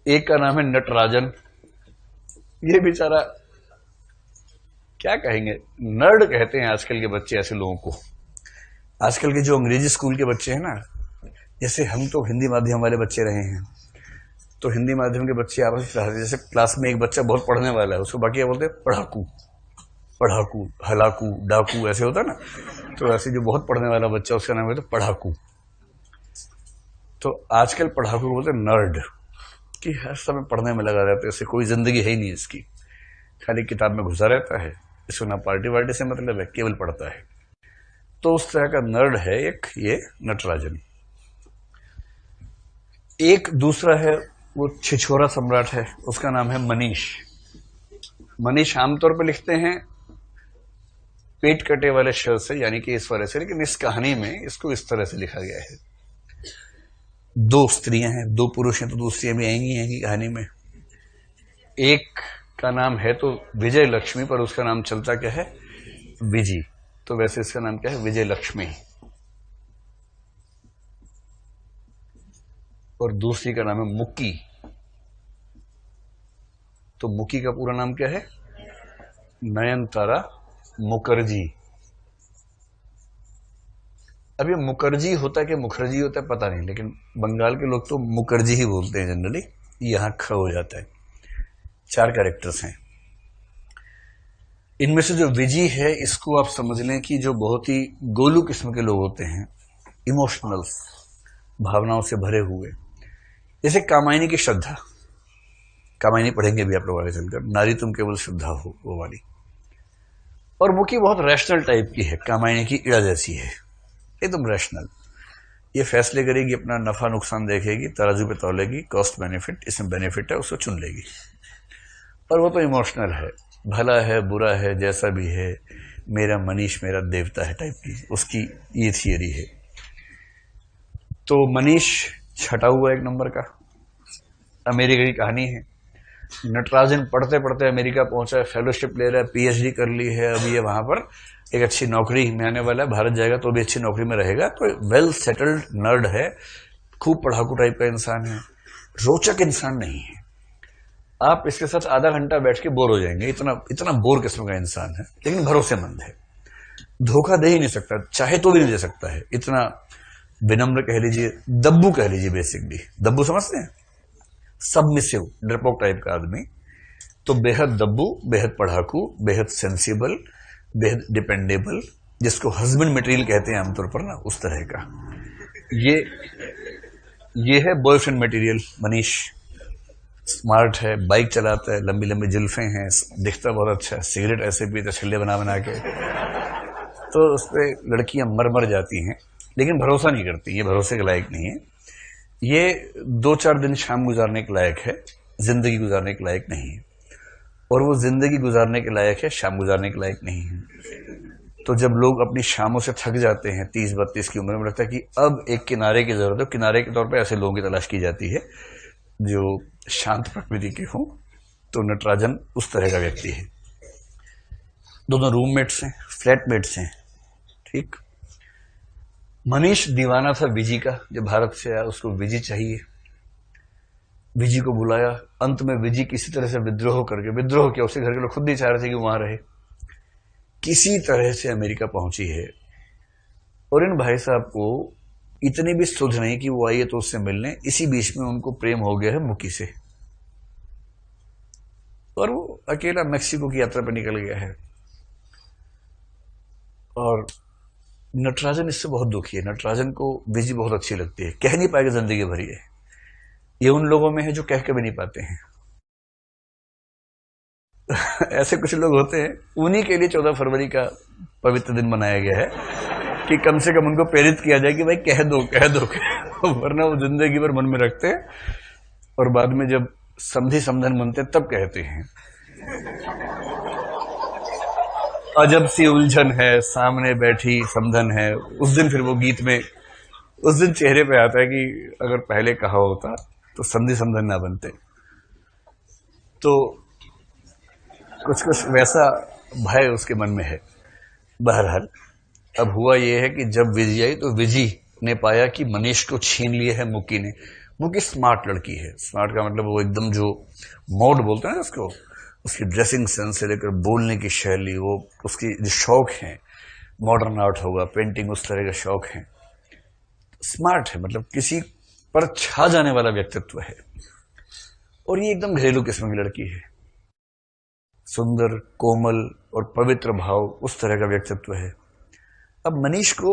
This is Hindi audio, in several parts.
एक का नाम है नटराजन। ये बेचारा, क्या कहेंगे, नर्ड कहते हैं आजकल के बच्चे ऐसे लोगों को। आजकल के जो अंग्रेजी स्कूल के बच्चे हैं ना, जैसे हम तो हिंदी माध्यम वाले बच्चे रहे हैं, तो हिंदी माध्यम के बच्चे आपस में चाहते हैं, जैसे क्लास में एक बच्चा बहुत पढ़ने वाला है, उसको बाकी क्या बोलते हैं, पढ़ाकू, पढ़ाकू, हलाकू, डाकू, ऐसे होता है ना। तो ऐसे जो बहुत पढ़ने वाला बच्चा, उसका नाम होता है पढ़ाकू। तो आजकल पढ़ाकू को बोलते हैं नर्ड, कि हर समय पढ़ने में लगा रहता है, इससे कोई जिंदगी है ही नहीं इसकी, खाली किताब में घुसा रहता है, इसको ना पार्टी वार्टी से मतलब है, केवल पढ़ता है। तो उस तरह का नर्ड है एक ये नटराजन। एक दूसरा है, वो छिछोरा सम्राट है, उसका नाम है मनीष। मनीष आमतौर पर लिखते हैं पेट कटे वाले शब्द से, यानी कि इस वाले से, लेकिन इस कहानी में इसको इस तरह से लिखा गया है। दो स्त्रियां हैं, दो पुरुष हैं, तो दूसरियां भी आएंगी कहानी में। एक का नाम है तो विजय लक्ष्मी, पर उसका नाम चलता क्या है, विजी। तो वैसे इसका नाम क्या है, विजय लक्ष्मी। और दूसरी का नाम है मुक्की। तो मुक्की का पूरा नाम क्या है, नयनतारा मुखर्जी। अब ये मुखर्जी होता है कि मुखर्जी होता है पता नहीं, लेकिन बंगाल के लोग तो मुखर्जी ही बोलते हैं जनरली, यहां ख हो जाता है। चार कैरेक्टर्स हैं। इनमें से जो विजी है, इसको आप समझ लें कि जो बहुत ही गोलू किस्म के लोग होते हैं, इमोशनल्स, भावनाओं से भरे हुए, जैसे कामायनी की श्रद्धा। कामायनी पढ़ेंगे भी आप लोग आगे चलकर, नारी तुम केवल श्रद्धा हो, वो वाली। और मुकी बहुत रैशनल टाइप की है, कामायनी की इड़ा जैसी है, एकदम रैशनल। ये फैसले करेगी, अपना नफा नुकसान देखेगी, तराजू पे तौलेगी, कॉस्ट बेनिफिट, इसमें बेनिफिट है उसको चुन लेगी। और वो तो इमोशनल है, भला है बुरा है जैसा भी है, मेरा मनीष मेरा देवता है टाइप की उसकी ये थियरी है। तो मनीष छटा हुआ एक नंबर का, अमेरिका की कहानी है। नटराजन पढ़ते पढ़ते अमेरिका पहुंचा है, फेलोशिप ले रहा है, पीएचडी कर ली है, अभी ये वहां पर एक अच्छी नौकरी में आने वाला है, भारत जाएगा तो भी अच्छी नौकरी में रहेगा। तो वेल सेटल्ड नर्ड है, खूब पढ़ाकू टाइप का इंसान है, रोचक इंसान नहीं है। आप इसके साथ आधा घंटा बैठ के बोर हो जाएंगे, इतना इतना बोर किस्म का इंसान है, लेकिन भरोसेमंद है, धोखा दे ही नहीं सकता, चाहे तो भी नहीं दे सकता है, इतना विनम्र कह लीजिए, दब्बू कह लीजिए, बेसिकली दब्बू समझते हैं, सबमिसिव, डरपोक टाइप का आदमी। तो बेहद दब्बू, बेहद पढ़ाकू, बेहद सेंसिबल, बेहद डिपेंडेबल, जिसको हस्बैंड मटेरियल कहते हैं आमतौर पर ना, उस तरह का ये ये है बॉयफ्रेंड मटेरियल मनीष। स्मार्ट है, बाइक चलाता है, लंबी लंबी जुल्फे हैं, दिखता बहुत अच्छा है, सिगरेट ऐसे पीता छल्ले बना बना के। तो उस पर लड़कियां मर मर जाती हैं, लेकिन भरोसा नहीं करती, ये भरोसे के लायक नहीं है, ये 2-4 दिन शाम गुजारने के लायक है, जिंदगी गुजारने के लायक नहीं है। और वो जिंदगी गुजारने के लायक है, शाम गुजारने के लायक नहीं है। तो जब लोग अपनी शामों से थक जाते हैं 30-32 की उम्र में, लगता है कि अब एक किनारे की जरूरत है, किनारे के तौर पे ऐसे लोगों की तलाश की जाती है जो शांत प्रकृति के हों। तो नटराजन उस तरह का व्यक्ति है। दोनों रूममेट्स हैं, फ्लैटमेट्स हैं, ठीक। मनीष दीवाना था विजी का, जब भारत से आया उसको विजी चाहिए, विजी को बुलाया। अंत में विजी किसी तरह से विद्रोह करके, विद्रोह किया, उसके घर के लोग खुद नहीं चाह रहे थे कि वहां रहे, किसी तरह से अमेरिका पहुंची है। और इन भाई साहब को इतनी भी सुध नहीं कि वो आइए तो उससे मिलने, इसी बीच में उनको प्रेम हो गया है मुकी से, और वो अकेला मेक्सिको की यात्रा पर निकल गया है। और नटराजन इससे बहुत दुखी है, नटराजन को विजी बहुत अच्छी लगती है, कह नहीं पाएगा जिंदगी भर ये उन लोगों में है जो कह के भी नहीं पाते हैं। ऐसे कुछ लोग होते हैं, उन्हीं के लिए 14 फरवरी का पवित्र दिन मनाया गया है, कि कम से कम उनको प्रेरित किया जाए कि भाई कह दो कह दो, वरना वो जिंदगी भर मन में रखते हैं, और बाद में जब समधी समधन बनते तब कहते हैं अजब सी उलझन है, सामने बैठी समधन है। उस दिन फिर वो गीत में, उस दिन चेहरे पे आता है कि अगर पहले कहा होता तो संधि समधन ना बनते। तो कुछ कुछ वैसा भय उसके मन में है। बहरहाल अब हुआ यह है कि जब विजी आई तो विजी ने पाया कि मनीष को छीन लिए है मुक्की ने। मुकी स्मार्ट लड़की है। स्मार्ट का मतलब वो एकदम जो मोड बोलते हैं ना उसको, उसकी ड्रेसिंग सेंस से लेकर बोलने की शैली, वो उसकी जो शौक है, मॉडर्न आर्ट होगा, पेंटिंग, उस तरह के शौक हैं। स्मार्ट है, मतलब किसी पर छा जाने वाला व्यक्तित्व है। और ये एकदम घरेलू किस्म की लड़की है, सुंदर, कोमल और पवित्र भाव, उस तरह का व्यक्तित्व है। अब मनीष को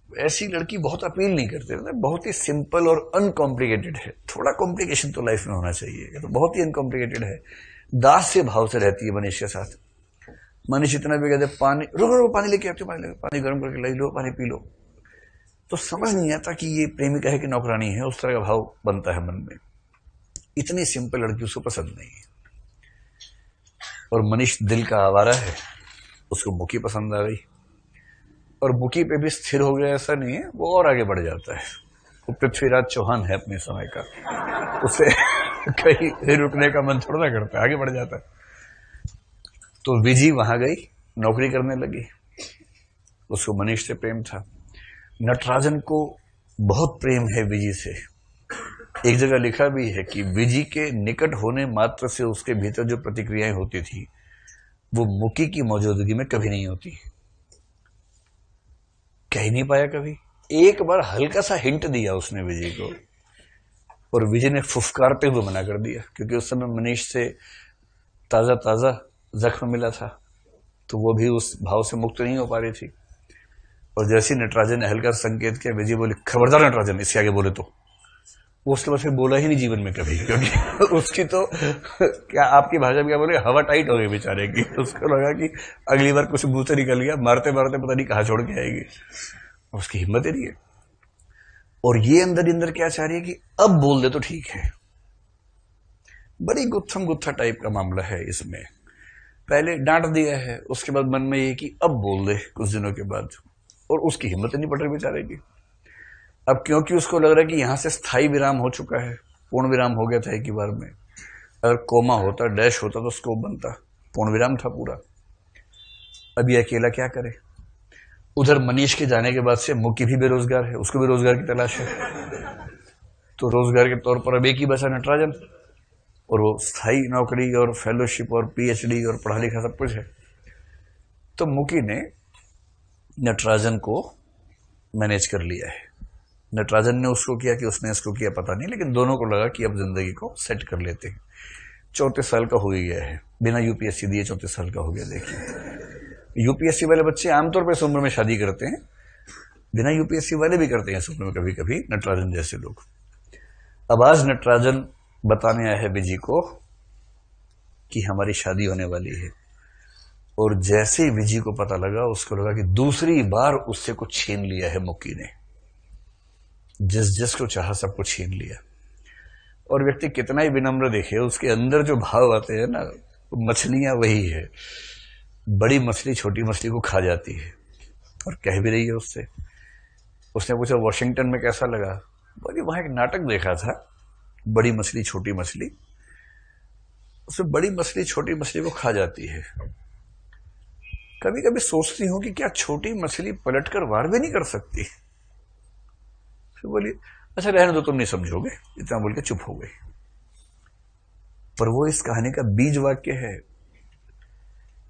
ऐसी लड़की बहुत अपील नहीं करते, मतलब बहुत ही सिंपल और अनकॉम्प्लिकेटेड है। थोड़ा कॉम्प्लिकेशन तो लाइफ में होना चाहिए, तो बहुत ही अनकॉम्प्लिकेटेड है। दास से भाव से रहती है मनीष के साथ। मनीष इतना भी कहते पानी, रुको रुको पानी लेके आते, पानी गर्म करके लाई लो, पानी पी लो। तो समझ नहीं आता कि ये प्रेमिका है कि नौकरानी है, उस तरह का भाव बनता है मन में। इतनी सिंपल लड़की उसको पसंद नहीं है। और मनीष दिल का आवारा है, उसको मुकी पसंद आ गई। और मुकी पे भी स्थिर हो गया ऐसा नहीं है, वो और आगे बढ़ जाता है। वो पृथ्वीराज चौहान है अपने समय का, उसे कहीं रुकने का मन थोड़ा ना करता है, आगे बढ़ जाता है। तो विजी वहां गई, नौकरी करने लगी। उसको मनीष से प्रेम था। नटराजन को बहुत प्रेम है विजी से। एक जगह लिखा भी है कि विजी के निकट होने मात्र से उसके भीतर जो प्रतिक्रियाएं होती थी वो मुकी की मौजूदगी में कभी नहीं होती। कह ही नहीं पाया कभी। एक बार हल्का सा हिंट दिया उसने विजय को, और विजय ने फुफकारते हुए मना कर दिया, क्योंकि उस समय मनीष से ताजा ताजा जख्म मिला था, तो वो भी उस भाव से मुक्त नहीं हो पा रही थी। और जैसे नटराजन ने हल्का संकेत किया, विजय बोली, खबरदार नटराजन, इसके आगे बोले तो। वो उसके बाद फिर बोला ही नहीं जीवन में कभी, क्योंकि उसकी तो क्या, आपकी भाषा में क्या बोले, हवा टाइट हो गई बेचारे की। उसको लगा कि अगली बार कुछ मुंह से निकल गया, मारते मारते पता नहीं कहाँ छोड़ के आएगी। उसकी हिम्मत ही नहीं है। और ये अंदर अंदर क्या चाह रही है कि अब बोल दे तो ठीक है। बड़ी गुत्थम गुत्था टाइप का मामला है इसमें। पहले डांट दिया है, उसके बाद मन में ये कि अब बोल दे कुछ दिनों के बाद, और उसकी हिम्मत नहीं पड़ रही बेचारे की। अब क्योंकि उसको लग रहा है कि यहां से स्थायी विराम हो चुका है, पूर्ण विराम हो गया था एक ही बार में। अगर कोमा होता, डैश होता तो स्कोप बनता, पूर्ण विराम था पूरा। अब ये अकेला क्या करे। उधर मनीष के जाने के बाद से मुकी भी बेरोजगार है, उसको भी रोजगार की तलाश है। तो रोजगार के तौर पर अब एक ही बचा नटराजन, और वो स्थायी नौकरी और फेलोशिप और पीएचडी और पढ़ा लिखा सब कुछ है। तो मुकी ने नटराजन को मैनेज कर लिया है। नटराजन ने उसको किया कि उसने इसको किया पता नहीं, लेकिन दोनों को लगा कि अब जिंदगी को सेट कर लेते हैं। 34 साल का हो ही गया है, बिना यूपीएससी दिए 34 साल का हो गया। देखिए, यूपीएससी वाले बच्चे आमतौर पर इस उम्र में शादी करते हैं, बिना यूपीएससी वाले भी करते हैं इस उम्र में कभी कभी, नटराजन जैसे लोग। अब आज नटराजन बताने आया है विजी को कि हमारी शादी होने वाली है। और जैसे ही विजी को पता लगा, उसको लगा कि दूसरी बार उससे कुछ छीन लिया है मुक्की ने। जिस जिसको चाहा सब कुछ छीन लिया। और व्यक्ति कितना ही विनम्र देखे, उसके अंदर जो भाव आते हैं ना, मछलियां वही है। बड़ी मछली छोटी मछली को खा जाती है, और कह भी रही है उससे। उसने पूछा वॉशिंगटन में कैसा लगा, बोली वहां एक नाटक देखा था, बड़ी मछली छोटी मछली, उसमें बड़ी मछली छोटी मछली को खा जाती है। कभी कभी सोचती हूं कि क्या छोटी मछली पलटकर वार भी नहीं कर सकती। फिर बोली अच्छा रहने दो, तुम नहीं समझोगे, इतना बोल के चुप हो गई। पर वो इस कहानी का बीज वाक्य है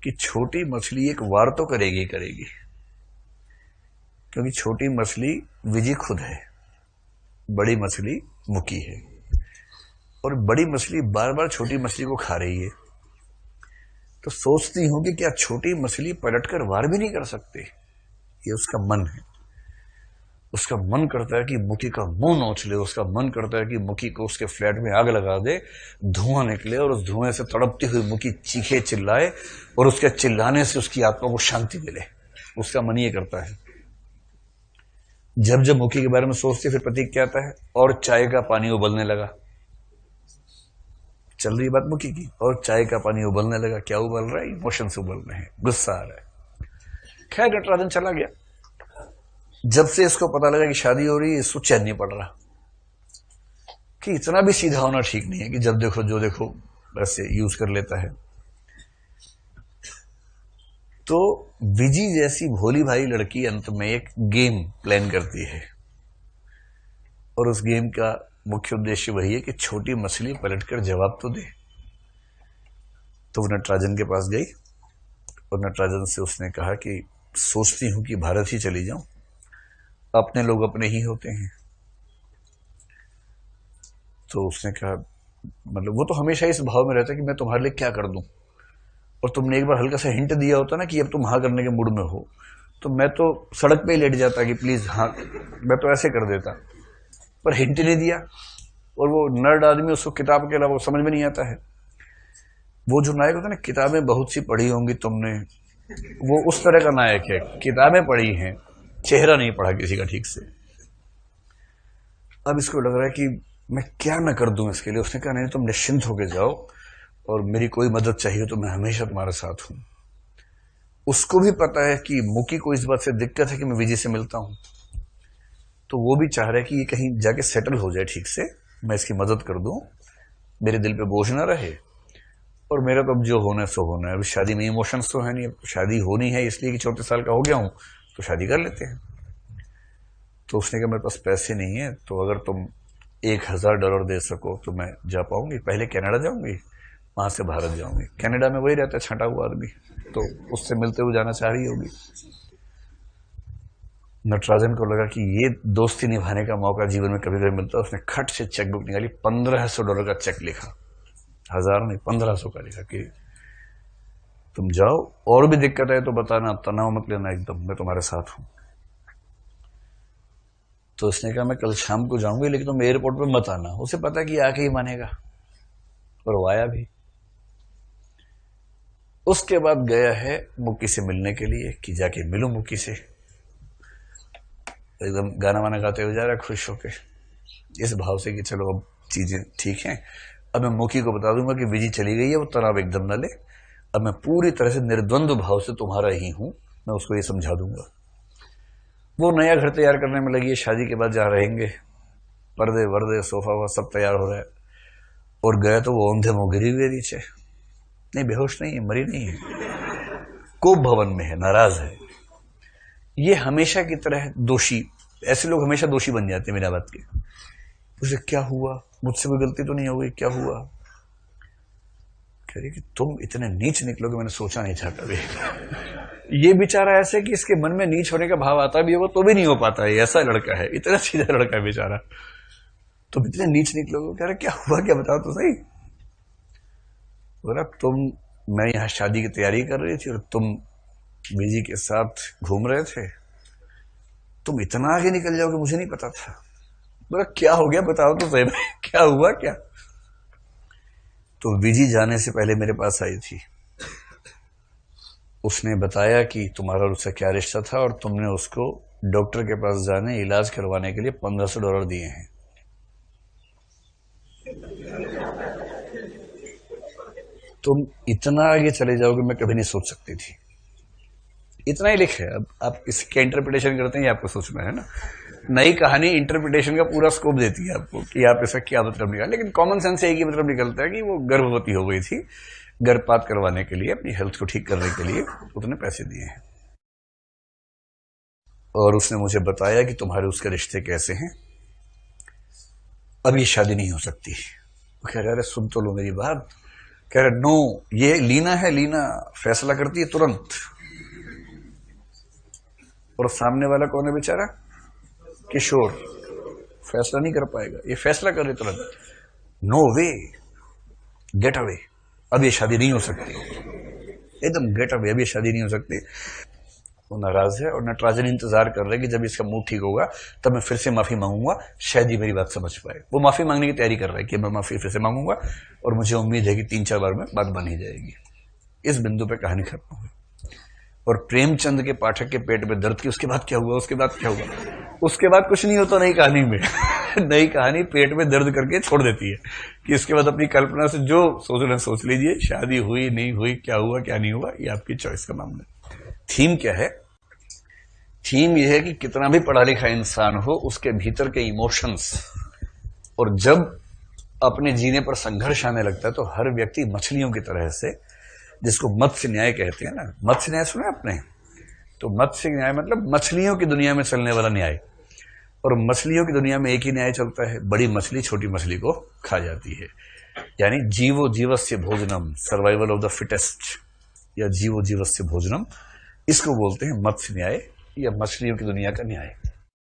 कि छोटी मछली एक वार तो करेगी करेगी, क्योंकि छोटी मछली विजी खुद है, बड़ी मछली मुकी है। और बड़ी मछली बार बार छोटी मछली को खा रही है। तो सोचती हूं कि क्या छोटी मछली पलटकर वार भी नहीं कर सकती। ये उसका मन है। उसका मन करता है कि मुकी का मुंह नोच ले, उसका मन करता है कि मुकी को उसके फ्लैट में आग लगा दे, धुआं निकले, और उस धुएं से तड़पती हुई मुकी चीखे चिल्लाए, और उसके चिल्लाने से उसकी आत्मा को शांति मिले। उसका मन ये करता है। जब जब मुकी के बारे में सोचती फिर प्रतीक क्या आता है, और चाय का पानी उबलने लगा। चल रही बात मुकी की, और चाय का पानी उबलने लगा। क्या उबल रहा है? इमोशन से उबल रहे हैं, गुस्सा आ रहा है। खैर नटराजन चला गया। जब से इसको पता लगा कि शादी हो रही है, इसको चैन नहीं पड़ रहा कि इतना भी सीधा होना ठीक नहीं है कि जब देखो जो देखो वैसे यूज कर लेता है। तो विजी जैसी भोली भाई लड़की अंत में एक गेम प्लान करती है, और उस गेम का मुख्य उद्देश्य वही है कि छोटी मछली पलटकर जवाब तो दे। तो वो नटराजन के पास गई और नटराजन से उसने कहा कि सोचती हूं कि भारत ही चली जाऊं, अपने लोग अपने ही होते हैं। तो उसने कहा, मतलब वो तो हमेशा इस भाव में रहता है कि मैं तुम्हारे लिए क्या कर दूं, और तुमने एक बार हल्का सा हिंट दिया होता ना कि अब तुम हाँ करने के मूड में हो, तो मैं तो सड़क पे ही लेट जाता कि प्लीज हाँ, मैं तो ऐसे कर देता। पर हिंट नहीं दिया, और वो नर्ड आदमी, उसको किताब के अलावा समझ में नहीं आता है। वो जो नायक होता है ना, किताबें बहुत सी पढ़ी होंगी तुमने, वो उस तरह का नायक है, किताबें पढ़ी हैं, चेहरा नहीं पढ़ा किसी का ठीक से। अब इसको लग रहा है कि मैं क्या न कर दूं इसके लिए। उसने कहा नहीं, तुम निश्चिंत होके जाओ, और मेरी कोई मदद चाहिए तो मैं हमेशा तुम्हारे साथ हूं। उसको भी पता है कि मुकी को इस बात से दिक्कत है कि मैं विजय से मिलता हूं, तो वो भी चाह रहा है कि ये कहीं जाके सेटल हो जाए ठीक से, मैं इसकी मदद कर दूं, मेरे दिल पे बोझ ना रहे, और मेरा तो अब जो होना है सो होना है। अभी शादी में इमोशंस तो है नहीं, अब शादी होनी है इसलिए कि 34 साल का हो गया हूं तो शादी कर लेते हैं। तो उसने कहा मेरे पास पैसे नहीं है, तो अगर तुम $1000 दे सको तो मैं जा पाऊंगी। पहले कनाडा जाऊंगी, वहां से भारत जाऊंगी। कनाडा में वही रहता है छंटा हुआ आदमी, तो उससे मिलते हुए जाना चाह रही होगी। नटराजन को लगा कि ये दोस्ती निभाने का मौका जीवन में कभी कभी मिलता है। उसने खट से चेकबुक निकाली, $1500 का चेक लिखा, 1000 नहीं 1500 का लिखा कि तुम जाओ, और भी दिक्कत है तो बताना, तनाव मत लेना एकदम, मैं तुम्हारे साथ हूं। तो उसने कहा मैं कल शाम को जाऊंगी, लेकिन तुम एयरपोर्ट पे मत आना। उसे पता है कि आके ही मानेगा, और वो आया भी। उसके बाद गया है मुक्की से मिलने के लिए कि जाके मिलूं मुक्की से। एकदम गाना वाना गाते हुए जा रहा है खुश होके, इस भाव से कि चलो अब चीजें ठीक हैं, अब मैं मुक्की को बता दूंगा कि विजी चली गई है, वो तनाव एकदम न ले, अब मैं पूरी तरह से निर्द्वंद भाव से तुम्हारा ही हूं, मैं उसको ये समझा दूंगा। वो नया घर तैयार करने में लगी है, शादी के बाद जहां रहेंगे, पर्दे वर्दे सोफा वोफा सब तैयार हो रहा है। और गया तो वो औंधे मुंह गिरी हुई नीचे, नहीं बेहोश नहीं है, मरी नहीं है, कोप भवन में है, नाराज है। ये हमेशा की तरह दोषी, ऐसे लोग हमेशा दोषी बन जाते हैं बिना बात के। उसे क्या हुआ, मुझसे कोई गलती तो नहीं हो गई, क्या हुआ? कह रही कि तुम इतने नीच निकलोगे मैंने सोचा नहीं था कभी। ये बेचारा ऐसे कि इसके मन में नीच होने का भाव आता भी होगा तो भी नहीं हो पाता है, ऐसा लड़का है, इतना सीधा लड़का है बेचारा। तुम इतने नीच निकलोगे, कह रहे क्या हुआ, क्या बताओ तो सही। बोला मैं यहाँ शादी की तैयारी कर रही थी और तुम बीजी के साथ घूम रहे थे, तुम इतना आगे निकल जाओगे मुझे नहीं पता था। बोला क्या हो गया बताओ तो सही भाई, क्या हुआ क्या? तो विजी जाने से पहले मेरे पास आई थी, उसने बताया कि तुम्हारा और उसका क्या रिश्ता था, और तुमने उसको डॉक्टर के पास जाने इलाज करवाने के लिए $1500 दिए हैं। तुम इतना आगे चले जाओगे मैं कभी नहीं सोच सकती थी। इतना ही लिखे, अब आप इसके इंटरप्रिटेशन करते हैं, ये आपको सोचना है ना। नई कहानी इंटरप्रिटेशन का पूरा स्कोप देती है आपको कि आप इसका क्या मतलब निकाल। लेकिन कॉमन सेंस से एक ही मतलब निकलता है कि वो गर्भवती हो गई थी, गर्भपात करवाने के लिए, अपनी हेल्थ को ठीक करने के लिए उसने पैसे दिए हैं। और उसने मुझे बताया कि तुम्हारे उसके रिश्ते कैसे हैं, अब ये शादी नहीं हो सकती। वो कह रहे अरे सुन तो लो मेरी बात। कह रहे नो, ये लीना है, लीना फैसला करती है तुरंत। और सामने वाला कौन है बेचारा, किशोर, फैसला नहीं कर पाएगा, ये फैसला कर रहे तुरंत। नो वे, गेट अवे, अब ये शादी नहीं हो सकती, एकदम गेट अवे, अब ये शादी नहीं हो सकती। वो नाराज है, और नटराजन इंतजार कर रहे हैं कि जब इसका मूड ठीक होगा तब मैं फिर से माफी मांगूंगा, शायद ये मेरी बात समझ पाए। वो माफी मांगने की तैयारी कर रहा है कि मैं माफी फिर से मांगूंगा, और मुझे उम्मीद है कि 3-4 बार में बात बन ही जाएगी। इस बिंदु पे कहानी खत्म हुई। और प्रेमचंद के पाठक के पेट में दर्द की उसके बाद क्या हुआ, उसके बाद क्या हुआ? उसके बाद कुछ नहीं होता नई कहानी में। नई कहानी पेट में दर्द करके छोड़ देती है कि इसके बाद अपनी कल्पना से जो सोचना सोच लीजिए, शादी हुई नहीं हुई, क्या हुआ क्या नहीं हुआ, ये आपकी चॉइस का मामला। थीम क्या है? थीम यह है कि कितना भी पढ़ा लिखा इंसान हो, उसके भीतर के इमोशंस, और जब अपने जीने पर संघर्ष आने लगता है तो हर व्यक्ति मछलियों की तरह से, जिसको मत्स्य न्याय कहते हैं ना, मत्स्य न्याय सुना आपने? तो मत्स्य न्याय मतलब मछलियों की दुनिया में चलने वाला न्याय। और मछलियों की दुनिया में एक ही न्याय चलता है, बड़ी मछली छोटी मछली को खा जाती है। यानी जीवो जीवस्य भोजनम, सर्वाइवल ऑफ द फिटेस्ट, या जीवो जीवस्य भोजनम, इसको बोलते हैं मत्स्य न्याय या मछलियों की दुनिया का न्याय।